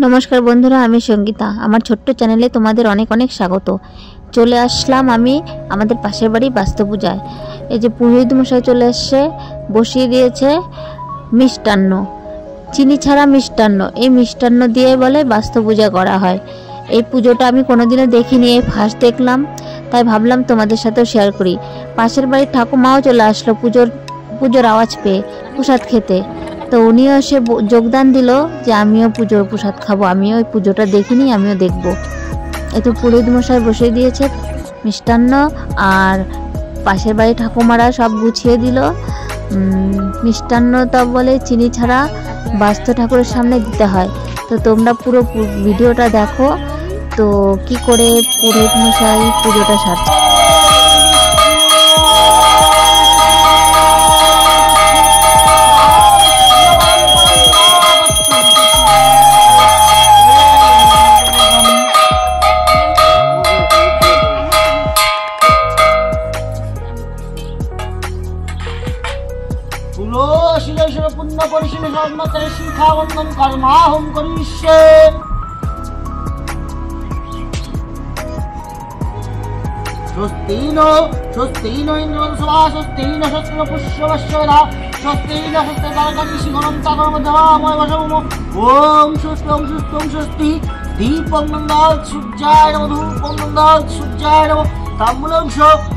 नमस्कार बंधुरा आमी संगीता आमार छोट्ट चैनेले तोमादेर अनेक अनेक स्वागत। चले आसलाम आमी आमादेर पाशेर बाड़ी बास्तु पूजाय। এই যে পুরোহিত মশাই চলে এসেছে, বসিয়ে দিয়েছে মিষ্টান্ন, চিনি ছাড়া মিষ্টান্ন। এই মিষ্টান্ন দিয়ে বলে বাস্তু পূজা করা হয়। এই পুজোটা আমি কোনোদিনও দেখিনি, এই ফার্স্ট দেখলাম, তাই ভাবলাম তোমাদের সাথেও শেয়ার করি। পাশের বাড়ির ঠাকুমাও চলে আসলো পুজোর আওয়াজ পেয়ে প্রসাদ খেতে। তো উনিও এসে যোগদান দিল যে আমিও পুজোর প্রসাদ খাবো, আমিও ওই পুজোটা দেখিনি, আমিও দেখব। এই তো পুরোহিত মশাই বসিয়ে দিয়েছে মিষ্টান্ন, আর পাশের বাড়ি ঠাকুমারা সব গুছিয়ে দিল। মিষ্টান্ন তো বলে চিনি ছাড়া বাস্তু ঠাকুরের সামনে দিতে হয়। তো তোমরা পুরো ভিডিওটা দেখো তো কি করে পুরোহিত মশাই পুজোটা সারছে। पुण्य परिशील शिखावंदन कर्माहं करिष्ये। स्वस्ति नो इंद्रवंशवा स्वस्ति न शस्त्र पुष्यवश्यदा स्वस्ति न शस्त्र तारकानिशिखरं तारमध्यमामय वशम। ओम स्वस्ति दीपं नन्दात् सूर्याय नमः, धूपं नन्दात् सूर्याय नमः, ताम्बूलं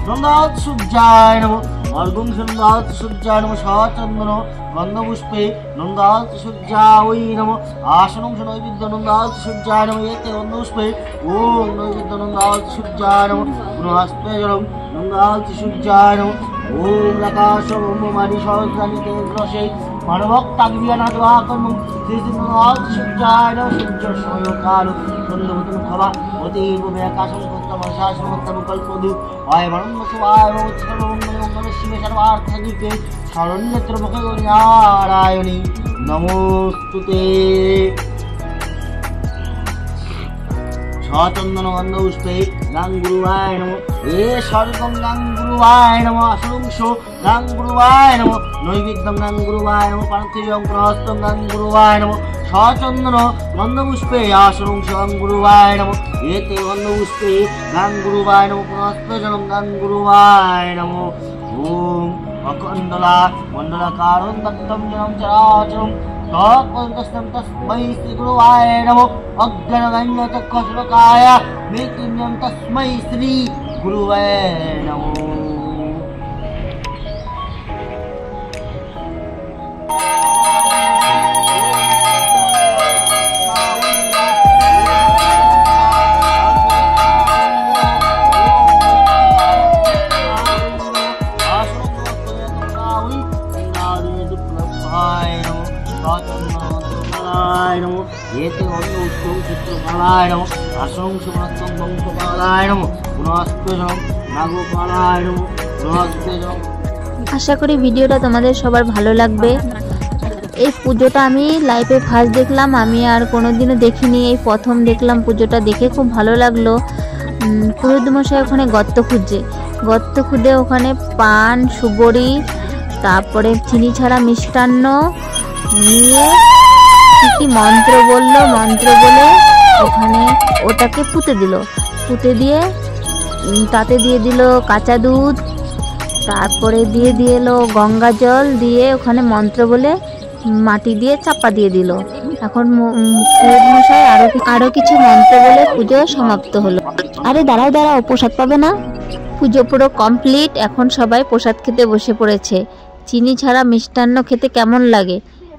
नन्दात् सूर्याय नमः, अर्घं नन्दात् सूर्याय नमः, साचन्दन गन्धपुष्पे नन्दात् सूर्याय नमः, आसनं नैवेद्य नन्दात् सूर्याय नमः, एते गन्धपुष्पे ओम नैवेद्य नन्दात् सूर्याय नमः, पुनस्ते जलं नन्दात् सूर्याय नमः। ओम आकाशं मानि सहस्राणि रसे मानवक्ताग्नियानाद्वाकर्मं श्रीनन्दात् सूर्याय नमः। सूर्यसमयकाल चन्द्रभूतं खवा अतीव आकाशं कल्पशासनं कल्पदूत वायुमण्डलवाय सर्वमङ्गल शिवे सर्वार्थदीपे शरण्यत्र मुखे नारायणी नमोस्तुते। सचंदन गन्धपुष्पे गांगुरुवाय नमः, ए सर्गं गांगुरुवाय नमः, असंशो गांगुरुवाय नमः, नैवेद्यं गांगुरुवाय नमः, पार्थिवं प्रहस्तं गांगुरुवाय नमः, सचंदन गन्धपुष्पे असंशो गांगुरुवाय नमः, एते गन्धपुष्पे गांगुरुवाय नमः, पुनस्तेजलं गांगुरुवाय नमः। ओम अखंडला मंडलाकारं दत्तं जनं चराचरं तस्मै श्री गुरुवाय नमः। अज्ञानगण्यचक्षुश्लोकाय मृत्युञ्जयं तस्मै श्री गुरुवाय नमः। आशा करी भिडियोटा तुम्हादेर सबार भालो लागबे। এই পুজোটা আমি লাইভে ফার্স্ট দেখলাম, আমি আর কোনোদিনও দেখিনি, এই প্রথম দেখলাম। পুজোটা দেখে খুব ভালো লাগলো। পুরোহিত মশাই ওখানে গর্ত খুঁজে ওখানে পান সুবড়ি তারপরে চিনি ছাড়া মিষ্টান্ন নিয়ে কি মন্ত্র বলে ওখানে ওটাকে পুঁতে দিয়ে তাতে দিয়ে দিল কাঁচা দুধ, তারপরে দিয়ে এলো গঙ্গা জল দিয়ে ওখানে মন্ত্র বলে মাটি দিয়ে চাপা দিয়ে দিল। এখন পুরোহিত মশাই আরো কিছু মন্ত্র বলে পুজো সমাপ্ত হলো। আরে দাঁড়াও প্রসাদ পাবে না? পুজো পুরো কমপ্লিট। এখন সবাই প্রসাদ খেতে বসে পড়েছে। চিনি ছাড়া মিষ্টান্ন খেতে কেমন লাগে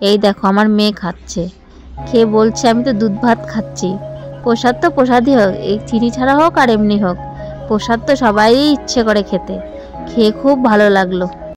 এই দেখো, আমার মেয়ে খাচ্ছে, খেয়ে বলছে আমি তো দুধ ভাত খাচ্ছি। প্রসাদ তো প্রসাদই হোক, এই চিনি ছাড়া হোক আর এমনি হোক, প্রসাদ তো সবাই ইচ্ছে করে খেতে। খেয়ে খুব ভালো লাগলো।